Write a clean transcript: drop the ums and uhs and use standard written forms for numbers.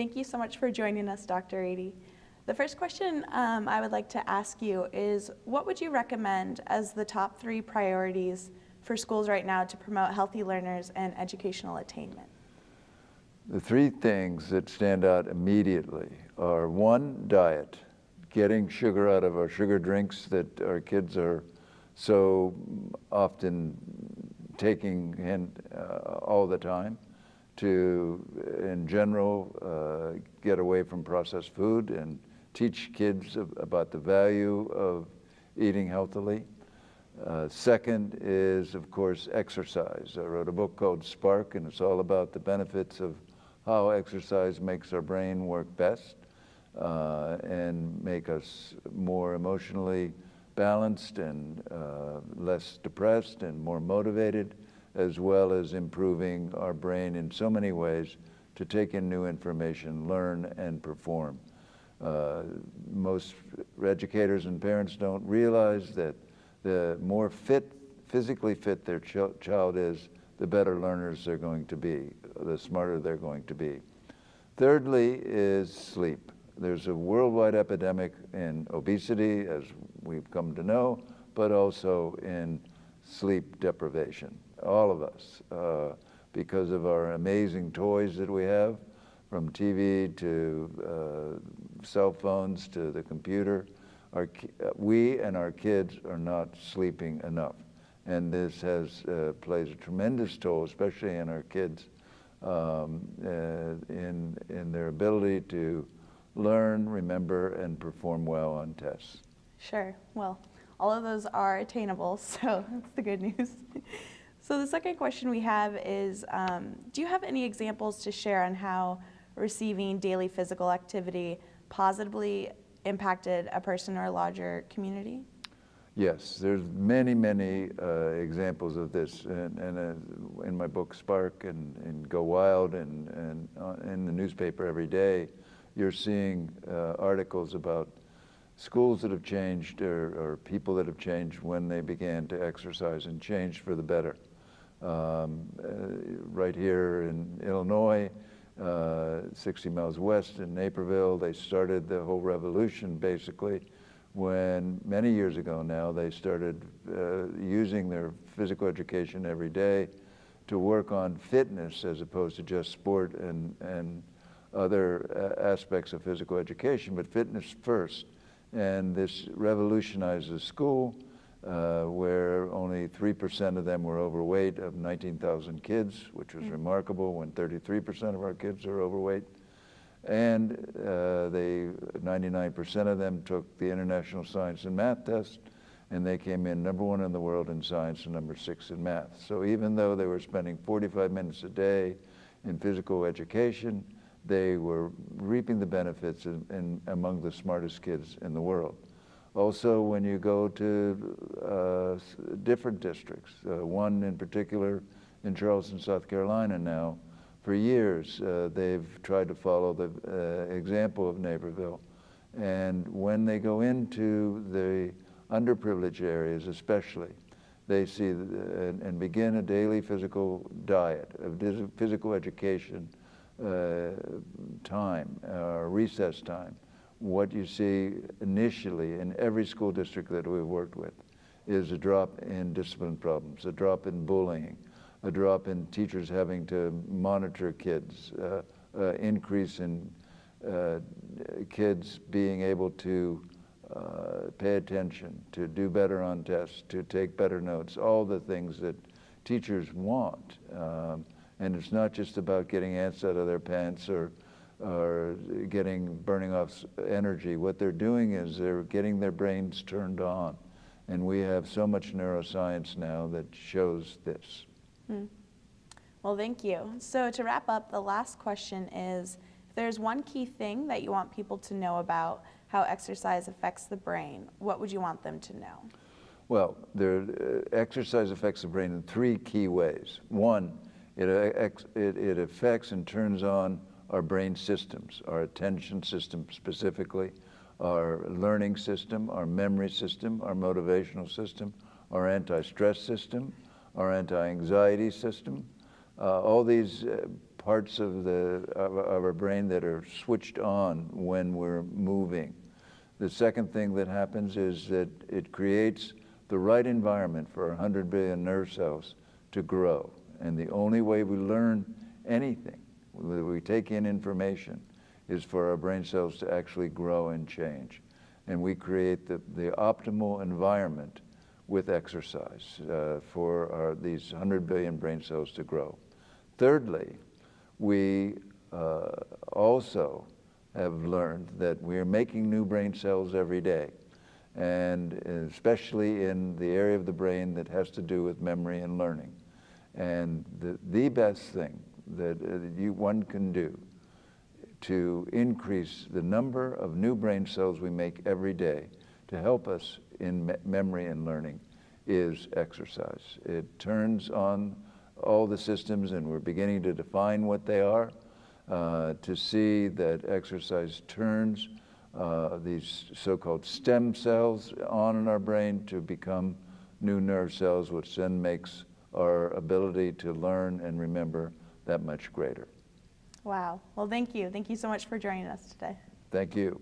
Thank you so much for joining us, Dr. Ratey. The first question I would like to ask you is, what would you recommend as the top 3 priorities for schools right now to promote healthy learners and educational attainment? The 3 things that stand out immediately are 1, diet, getting sugar out of our sugar drinks that our kids are so often taking in all the time, to, in general, get away from processed food and teach kids about the value of eating healthily. Second is, of course, exercise. I wrote a book called Spark, and it's all about the benefits of how exercise makes our brain work best and make us more emotionally balanced and less depressed and more motivated, as well as improving our brain in so many ways to take in new information, learn, and perform. Most educators and parents don't realize that the more physically fit their child is, the better learners they're going to be, the smarter they're going to be. Thirdly is sleep. There's a worldwide epidemic in obesity, as we've come to know, but also in sleep deprivation. All of us, because of our amazing toys that we have, from TV to cell phones to the computer, we and our kids are not sleeping enough. And this plays a tremendous toll, especially in our kids, in their ability to learn, remember, and perform well on tests. Sure. Well, all of those are attainable, so that's the good news. So the second question we have is, do you have any examples to share on how receiving daily physical activity positively impacted a person or a larger community? Yes, there's many, many examples of this, and in my book Spark and Go Wild and in the newspaper every day, you're seeing articles about schools that have changed or people that have changed when they began to exercise and changed for the better. Right here in Illinois, 60 miles west in Naperville, they started the whole revolution basically when many years ago now they started using their physical education every day to work on fitness as opposed to just sport and other aspects of physical education, but fitness first. And this revolutionized the school where only 3% of them were overweight of 19,000 kids, which was remarkable when 33% of our kids are overweight. And 99% of them took the International Science and Math test, and they came in #1 in the world in science and #6 in math. So even though they were spending 45 minutes a day in physical education, they were reaping the benefits among the smartest kids in the world. Also, when you go to different districts, one in particular in Charleston, South Carolina now, for years they've tried to follow the example of Naperville. And when they go into the underprivileged areas especially, they see and begin a daily physical diet, a physical education time, recess time. What you see initially in every school district that we've worked with is a drop in discipline problems, a drop in bullying, a drop in teachers having to monitor kids, increase in kids being able to pay attention, to do better on tests, to take better notes, all the things that teachers want. And it's not just about getting ants out of their pants or burning off energy. What they're doing is they're getting their brains turned on. And we have so much neuroscience now that shows this. Well, thank you. So to wrap up, the last question is, if there's one key thing that you want people to know about how exercise affects the brain, what would you want them to know? Well, exercise affects the brain in 3 key ways. One, it affects and turns on our brain systems, our attention system specifically, our learning system, our memory system, our motivational system, our anti-stress system, our anti-anxiety system. All these parts of our brain that are switched on when we're moving. The second thing that happens is that it creates the right environment for 100 billion nerve cells to grow. And the only way we learn anything, we take in information, is for our brain cells to actually grow and change. And we create the optimal environment with exercise for these 100 billion brain cells to grow. Thirdly, we also have learned that we are making new brain cells every day, and especially in the area of the brain that has to do with memory and learning. And the best thing that one can do to increase the number of new brain cells we make every day to help us in memory and learning is exercise. It turns on all the systems, and we're beginning to define what they are, to see that exercise turns these so-called stem cells on in our brain to become new nerve cells, which then makes our ability to learn and remember that much greater. Wow. Well, thank you. Thank you so much for joining us today. Thank you.